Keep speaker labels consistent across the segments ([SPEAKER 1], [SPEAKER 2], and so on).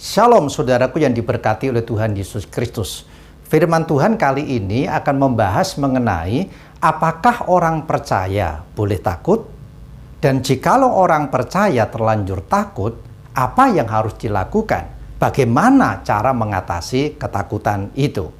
[SPEAKER 1] Shalom saudaraku yang diberkati oleh Tuhan Yesus Kristus. Firman Tuhan kali ini akan membahas mengenai apakah orang percaya boleh takut? Dan jikalau orang percaya terlanjur takut, apa yang harus dilakukan? Bagaimana cara mengatasi ketakutan itu?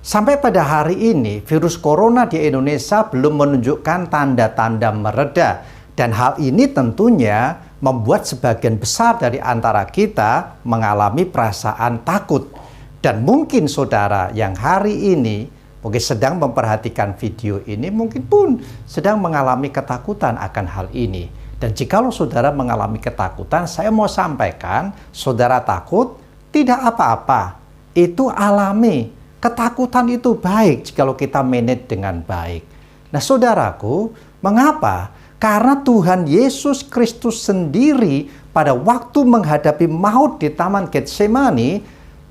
[SPEAKER 1] Sampai pada hari ini, virus corona di Indonesia belum menunjukkan tanda-tanda mereda. Dan hal ini tentunya membuat sebagian besar dari antara kita mengalami perasaan takut. Dan mungkin saudara yang hari ini mungkin sedang memperhatikan video ini, mungkin pun sedang mengalami ketakutan akan hal ini. Dan jikalau saudara mengalami ketakutan, saya mau sampaikan, saudara takut, tidak apa-apa. Itu alami. Ketakutan itu baik jikalau kita manage dengan baik. Nah saudaraku, mengapa? Karena Tuhan Yesus Kristus sendiri pada waktu menghadapi maut di Taman Getsemani,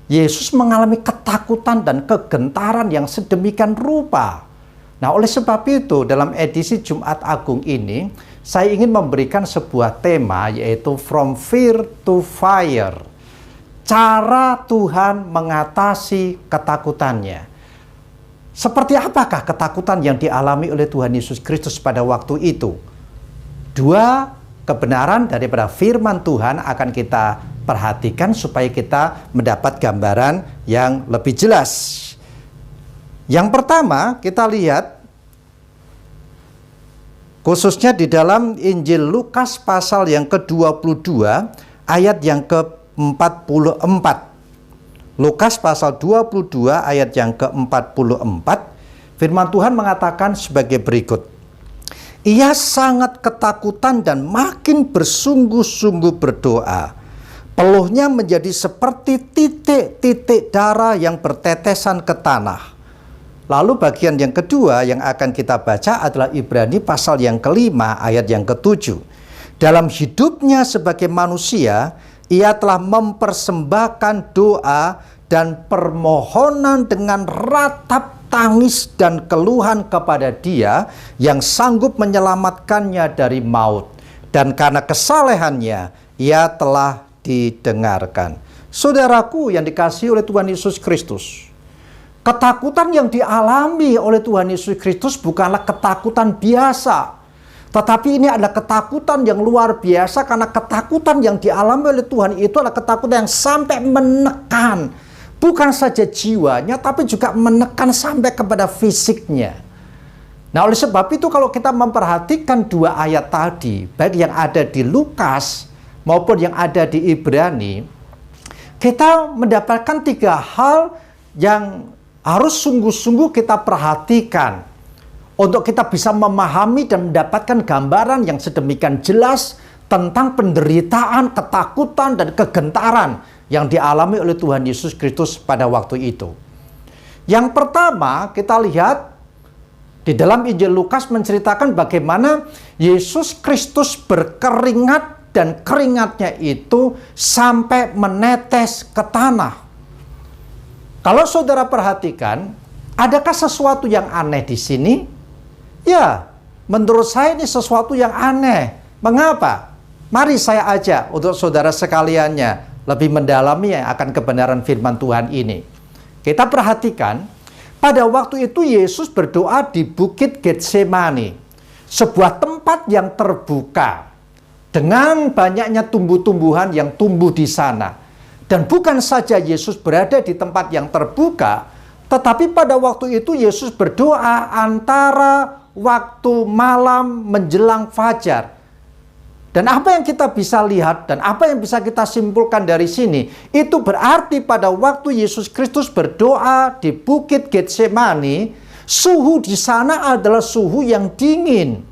[SPEAKER 1] Yesus mengalami ketakutan dan kegentaran yang sedemikian rupa. Nah, oleh sebab itu, dalam edisi Jumat Agung ini, saya ingin memberikan sebuah tema, yaitu From Fear to Fire. Cara Tuhan mengatasi ketakutannya. Seperti apakah ketakutan yang dialami oleh Tuhan Yesus Kristus pada waktu itu? Dua kebenaran daripada firman Tuhan akan kita perhatikan supaya kita mendapat gambaran yang lebih jelas. Yang pertama, kita lihat khususnya di dalam Injil Lukas pasal yang ke-22 ayat yang ke-44. Lukas pasal 22 ayat yang ke-44, firman Tuhan mengatakan sebagai berikut. Ia sangat ketakutan dan makin bersungguh-sungguh berdoa. Peluhnya menjadi seperti titik-titik darah yang bertetesan ke tanah. Lalu bagian yang kedua yang akan kita baca adalah Ibrani pasal yang ke-5 ayat yang ke-7. Dalam hidupnya sebagai manusia, ia telah mempersembahkan doa dan permohonan dengan ratap tangis dan keluhan kepada Dia yang sanggup menyelamatkannya dari maut. Dan karena kesalehannya, ia telah didengarkan. Saudaraku yang dikasihi oleh Tuhan Yesus Kristus, ketakutan yang dialami oleh Tuhan Yesus Kristus bukanlah ketakutan biasa. Tetapi ini adalah ketakutan yang luar biasa, karena ketakutan yang dialami oleh Tuhan itu adalah ketakutan yang sampai menekan. Bukan saja jiwanya, tapi juga menekan sampai kepada fisiknya. Nah, oleh sebab itu kalau kita memperhatikan dua ayat tadi, baik yang ada di Lukas maupun yang ada di Ibrani, kita mendapatkan tiga hal yang harus sungguh-sungguh kita perhatikan untuk kita bisa memahami dan mendapatkan gambaran yang sedemikian jelas tentang penderitaan, ketakutan, dan kegentaran yang dialami oleh Tuhan Yesus Kristus pada waktu itu. Yang pertama, kita lihat di dalam Injil Lukas menceritakan bagaimana Yesus Kristus berkeringat dan keringatnya itu sampai menetes ke tanah. Kalau saudara perhatikan, adakah sesuatu yang aneh di sini? Ya, menurut saya ini sesuatu yang aneh. Mengapa? Mari saya ajak untuk saudara sekaliannya lebih mendalami akan kebenaran firman Tuhan ini. Kita perhatikan, pada waktu itu Yesus berdoa di Bukit Getsemani, sebuah tempat yang terbuka dengan banyaknya tumbuh-tumbuhan yang tumbuh di sana. Dan bukan saja Yesus berada di tempat yang terbuka, tetapi pada waktu itu Yesus berdoa antara waktu malam menjelang fajar. Dan apa yang kita bisa lihat dan apa yang bisa kita simpulkan dari sini, itu berarti pada waktu Yesus Kristus berdoa di Bukit Getsemani, suhu di sana adalah suhu yang dingin.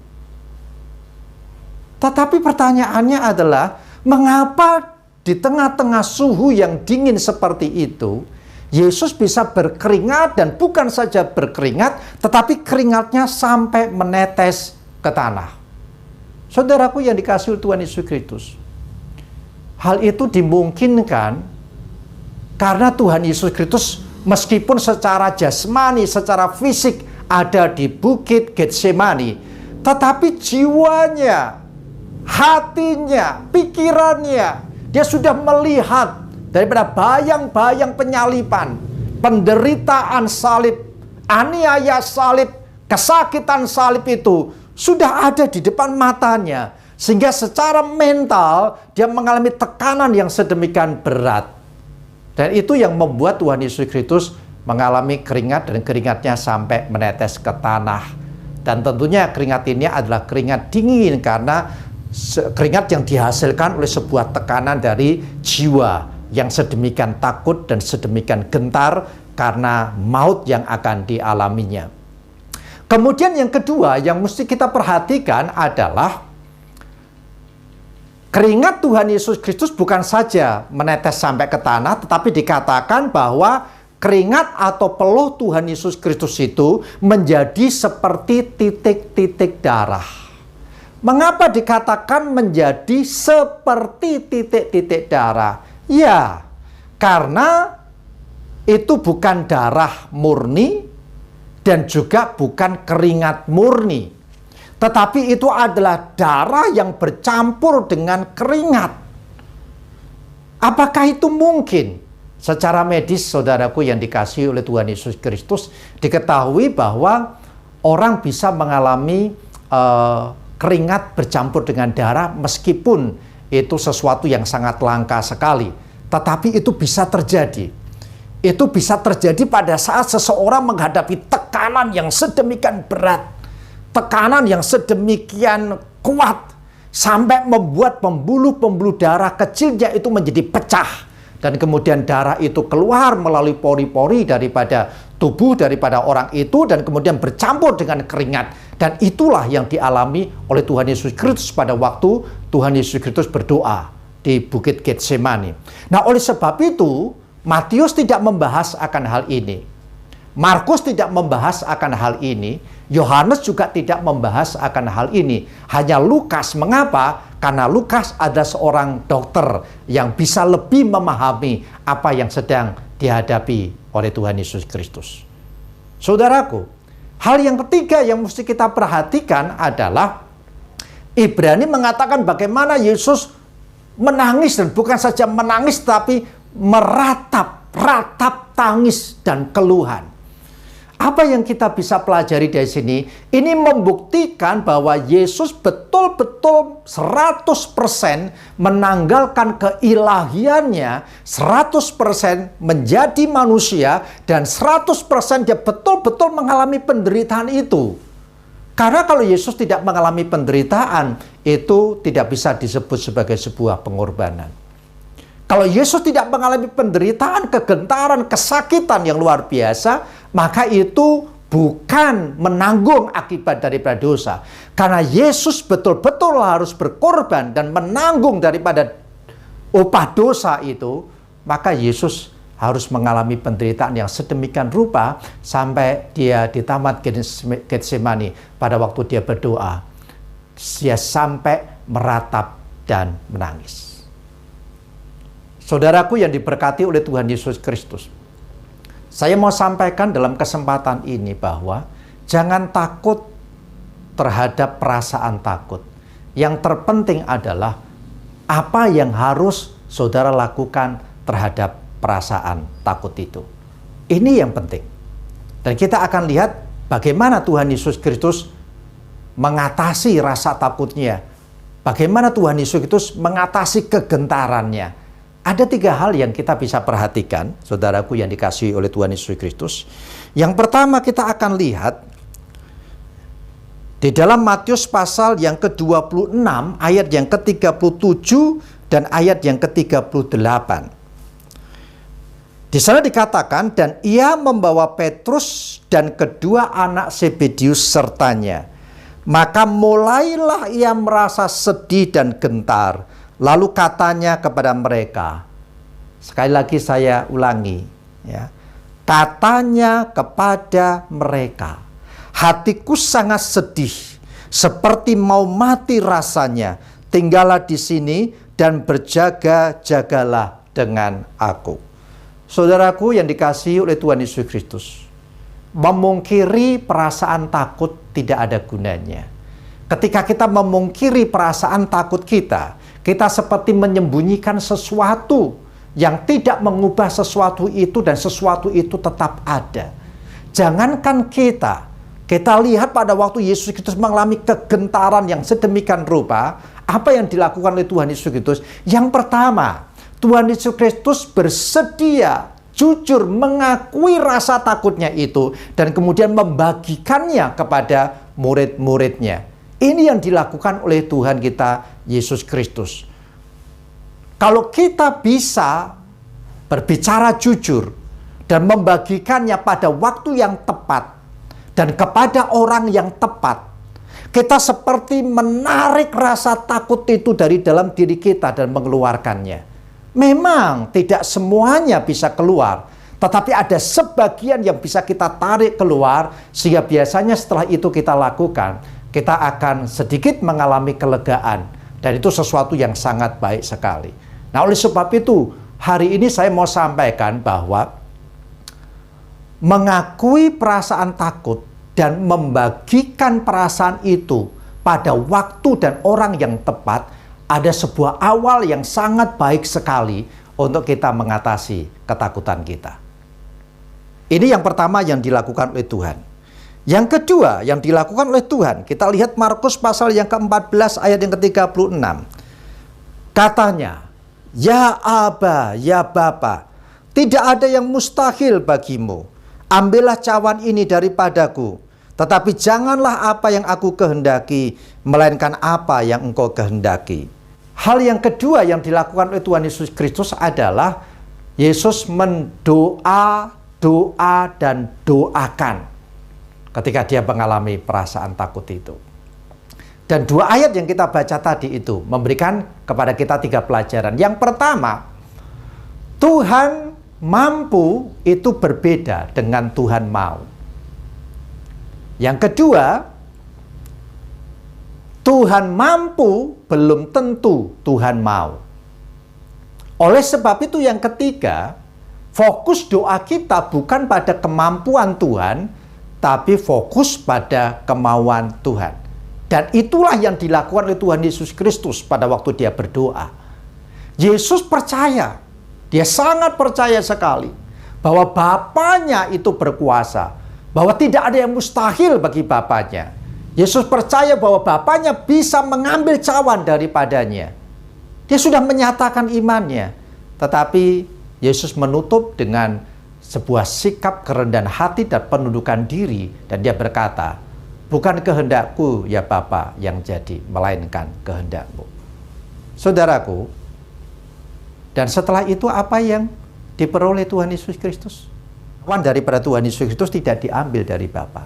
[SPEAKER 1] Tetapi pertanyaannya adalah, mengapa di tengah-tengah suhu yang dingin seperti itu, Yesus bisa berkeringat, dan bukan saja berkeringat, tetapi keringatnya sampai menetes ke tanah. Saudaraku yang dikasihi Tuhan Yesus Kristus, hal itu dimungkinkan karena Tuhan Yesus Kristus meskipun secara jasmani, secara fisik ada di Bukit Getsemani, tetapi jiwanya, hatinya, pikirannya, dia sudah melihat daripada bayang-bayang penyaliban, penderitaan salib, aniaya salib, kesakitan salib itu sudah ada di depan matanya. Sehingga secara mental dia mengalami tekanan yang sedemikian berat. Dan itu yang membuat Tuhan Yesus Kristus mengalami keringat, dan keringatnya sampai menetes ke tanah. Dan tentunya keringat ini adalah keringat dingin karena keringat yang dihasilkan oleh sebuah tekanan dari jiwa yang sedemikian takut dan sedemikian gentar karena maut yang akan dialaminya. Kemudian yang kedua yang mesti kita perhatikan adalah keringat Tuhan Yesus Kristus bukan saja menetes sampai ke tanah, tetapi dikatakan bahwa keringat atau peluh Tuhan Yesus Kristus itu menjadi seperti titik-titik darah. Mengapa dikatakan menjadi seperti titik-titik darah? Ya, karena itu bukan darah murni dan juga bukan keringat murni. Tetapi itu adalah darah yang bercampur dengan keringat. Apakah itu mungkin? Secara medis, saudaraku yang dikasihi oleh Tuhan Yesus Kristus, diketahui bahwa orang bisa mengalami keringat bercampur dengan darah meskipun itu sesuatu yang sangat langka sekali. Tetapi itu bisa terjadi. Itu bisa terjadi pada saat seseorang menghadapi tekanan yang sedemikian berat. Tekanan yang sedemikian kuat sampai membuat pembuluh-pembuluh darah kecilnya itu menjadi pecah, dan kemudian darah itu keluar melalui pori-pori daripada tubuh daripada orang itu dan kemudian bercampur dengan keringat. Dan itulah yang dialami oleh Tuhan Yesus Kristus pada waktu Tuhan Yesus Kristus berdoa di Bukit Getsemani. Nah, oleh sebab itu Matius tidak membahas akan hal ini, Markus tidak membahas akan hal ini, Yohanes juga tidak membahas akan hal ini. Hanya Lukas. Mengapa? Karena Lukas adalah seorang dokter yang bisa lebih memahami apa yang sedang dihadapi oleh Tuhan Yesus Kristus. Saudaraku, hal yang ketiga yang mesti kita perhatikan adalah Ibrani mengatakan bagaimana Yesus menangis, dan bukan saja menangis tapi meratap tangis dan keluhan. Apa yang kita bisa pelajari dari sini? Ini membuktikan bahwa Yesus betul-betul 100% menanggalkan keilahiannya, 100% menjadi manusia, dan 100% dia betul-betul mengalami penderitaan itu. Karena kalau Yesus tidak mengalami penderitaan, itu tidak bisa disebut sebagai sebuah pengorbanan. Kalau Yesus tidak mengalami penderitaan, kegentaran, kesakitan yang luar biasa, maka itu bukan menanggung akibat daripada dosa. Karena Yesus betul-betul harus berkorban dan menanggung daripada upah dosa itu, maka Yesus harus mengalami penderitaan yang sedemikian rupa sampai dia di taman Getsemani pada waktu dia berdoa. Dia sampai meratap dan menangis. Saudaraku yang diberkati oleh Tuhan Yesus Kristus, saya mau sampaikan dalam kesempatan ini bahwa jangan takut terhadap perasaan takut. Yang terpenting adalah apa yang harus saudara lakukan terhadap perasaan takut itu. Ini yang penting. Dan kita akan lihat bagaimana Tuhan Yesus Kristus mengatasi rasa takutnya. Bagaimana Tuhan Yesus Kristus mengatasi kegentarannya. Ada 3 hal yang kita bisa perhatikan, saudaraku yang dikasihi oleh Tuhan Yesus Kristus. Yang pertama kita akan lihat di dalam Matius pasal yang ke-26 ayat yang ke-37 dan ayat yang ke-38. Di sana dikatakan, dan ia membawa Petrus dan kedua anak Zebedius sertanya. Maka mulailah ia merasa sedih dan gentar. Lalu katanya kepada mereka, sekali lagi saya ulangi, ya, katanya kepada mereka, hatiku sangat sedih, seperti mau mati rasanya. Tinggallah di sini dan berjaga-jagalah dengan aku. Saudaraku yang dikasihi oleh Tuhan Yesus Kristus, memungkiri perasaan takut tidak ada gunanya. Ketika kita memungkiri perasaan takut kita seperti menyembunyikan sesuatu yang tidak mengubah sesuatu itu dan sesuatu itu tetap ada. Jangankan kita lihat pada waktu Yesus Kristus mengalami kegentaran yang sedemikian rupa, apa yang dilakukan oleh Tuhan Yesus Kristus? Yang pertama, Tuhan Yesus Kristus bersedia jujur mengakui rasa takutnya itu dan kemudian membagikannya kepada murid-muridnya. Ini yang dilakukan oleh Tuhan kita Yesus Kristus. Kalau kita bisa berbicara jujur dan membagikannya pada waktu yang tepat dan kepada orang yang tepat, kita seperti menarik rasa takut itu dari dalam diri kita dan mengeluarkannya. Memang tidak semuanya bisa keluar, tetapi ada sebagian yang bisa kita tarik keluar, sehingga biasanya setelah itu kita lakukan, kita akan sedikit mengalami kelegaan, dan itu sesuatu yang sangat baik sekali. Nah, oleh sebab itu, hari ini saya mau sampaikan bahwa mengakui perasaan takut dan membagikan perasaan itu pada waktu dan orang yang tepat, ada sebuah awal yang sangat baik sekali untuk kita mengatasi ketakutan kita. Ini yang pertama yang dilakukan oleh Tuhan. Yang kedua yang dilakukan oleh Tuhan, kita lihat Markus pasal yang ke-14 ayat yang ke-36. Katanya, "Ya Aba, ya Bapa, tidak ada yang mustahil bagimu. Ambillah cawan ini daripadaku. Tetapi janganlah apa yang aku kehendaki, melainkan apa yang engkau kehendaki." Hal yang kedua yang dilakukan oleh Tuhan Yesus Kristus adalah Yesus mendoa, dan doakan ketika dia mengalami perasaan takut itu. Dan dua ayat yang kita baca tadi itu memberikan kepada kita 3 pelajaran. Yang pertama, Tuhan mampu itu berbeda dengan Tuhan mau. Yang kedua, Tuhan mampu belum tentu Tuhan mau. Oleh sebab itu yang ketiga, fokus doa kita bukan pada kemampuan Tuhan, tapi fokus pada kemauan Tuhan. Dan itulah yang dilakukan oleh Tuhan Yesus Kristus pada waktu dia berdoa. Yesus percaya, dia sangat percaya sekali bahwa Bapanya itu berkuasa, bahwa tidak ada yang mustahil bagi Bapanya. Yesus percaya bahwa Bapanya bisa mengambil cawan daripadanya. Dia sudah menyatakan imannya. Tetapi Yesus menutup dengan sebuah sikap kerendahan hati dan penundukan diri. Dan dia berkata, "Bukan kehendakku ya Bapa yang jadi, melainkan kehendakmu." Saudaraku, dan setelah itu apa yang diperoleh Tuhan Yesus Kristus? Cawan daripada Tuhan Yesus Kristus tidak diambil dari Bapa,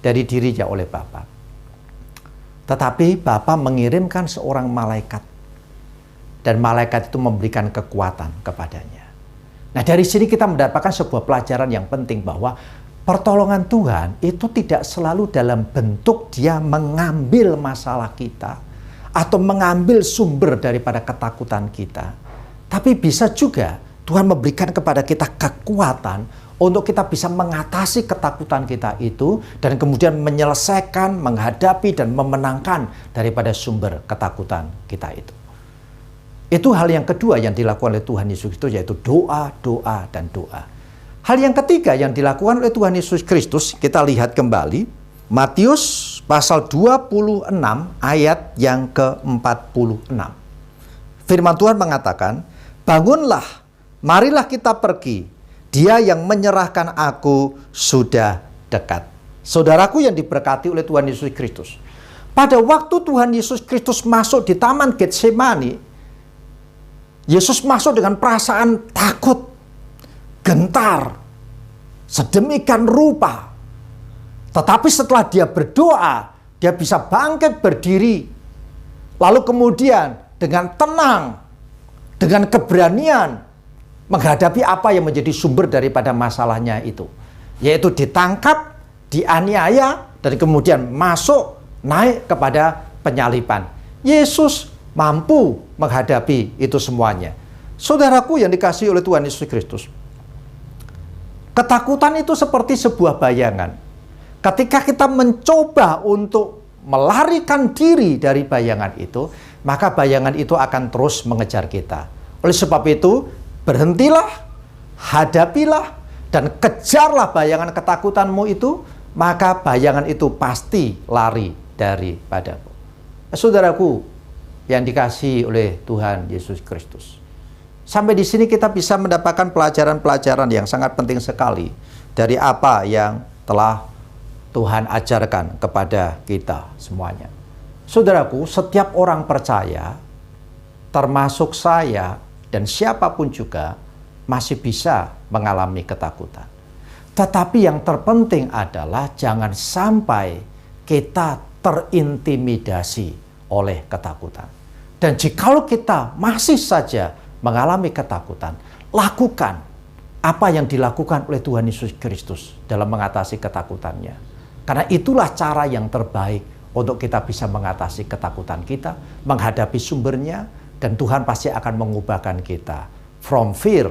[SPEAKER 1] dari dirinya oleh Bapa. Tetapi Bapa mengirimkan seorang malaikat. Dan malaikat itu memberikan kekuatan kepadanya. Nah, dari sini kita mendapatkan sebuah pelajaran yang penting bahwa pertolongan Tuhan itu tidak selalu dalam bentuk dia mengambil masalah kita atau mengambil sumber daripada ketakutan kita. Tapi bisa juga Tuhan memberikan kepada kita kekuatan untuk kita bisa mengatasi ketakutan kita itu dan kemudian menyelesaikan, menghadapi, dan memenangkan daripada sumber ketakutan kita itu. Itu hal yang kedua yang dilakukan oleh Tuhan Yesus Kristus, yaitu doa, dan doa. Hal yang ketiga yang dilakukan oleh Tuhan Yesus Kristus, kita lihat kembali Matius pasal 26 ayat yang ke-46. Firman Tuhan mengatakan, "Bangunlah, marilah kita pergi. Dia yang menyerahkan aku sudah dekat." Saudaraku yang diberkati oleh Tuhan Yesus Kristus, pada waktu Tuhan Yesus Kristus masuk di Taman Getsemani, Yesus masuk dengan perasaan takut, gentar, sedemikian rupa. Tetapi setelah dia berdoa, dia bisa bangkit berdiri. Lalu kemudian dengan tenang, dengan keberanian, menghadapi apa yang menjadi sumber daripada masalahnya itu. Yaitu ditangkap, dianiaya, dan kemudian masuk, naik kepada penyaliban. Yesus mampu menghadapi itu semuanya. Saudaraku yang dikasihi oleh Tuhan Yesus Kristus, ketakutan itu seperti sebuah bayangan. Ketika kita mencoba untuk melarikan diri dari bayangan itu, maka bayangan itu akan terus mengejar kita. Oleh sebab itu, Berhentilah, hadapilah, dan kejarlah bayangan ketakutanmu itu, maka bayangan itu pasti lari daripadamu. Saudaraku yang dikasihi oleh Tuhan Yesus Kristus, sampai di sini kita bisa mendapatkan pelajaran-pelajaran yang sangat penting sekali dari apa yang telah Tuhan ajarkan kepada kita semuanya. Saudaraku, setiap orang percaya, termasuk saya dan siapapun juga, masih bisa mengalami ketakutan. Tetapi yang terpenting adalah jangan sampai kita terintimidasi oleh ketakutan. Dan jikalau kita masih saja mengalami ketakutan, lakukan apa yang dilakukan oleh Tuhan Yesus Kristus dalam mengatasi ketakutannya. Karena itulah cara yang terbaik untuk kita bisa mengatasi ketakutan kita, menghadapi sumbernya, dan Tuhan pasti akan mengubahkan kita from fear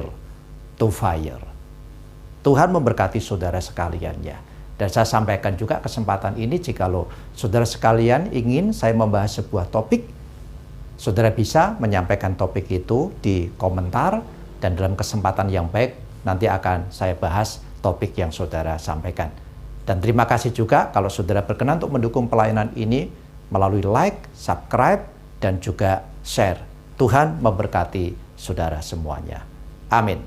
[SPEAKER 1] to fire. Tuhan memberkati saudara sekalian ya. Dan saya sampaikan juga kesempatan ini, jikalau saudara sekalian ingin saya membahas sebuah topik, saudara bisa menyampaikan topik itu di komentar, dan dalam kesempatan yang baik nanti akan saya bahas topik yang saudara sampaikan. Dan terima kasih juga kalau saudara berkenan untuk mendukung pelayanan ini melalui like, subscribe, dan juga share. Tuhan memberkati saudara semuanya. Amin.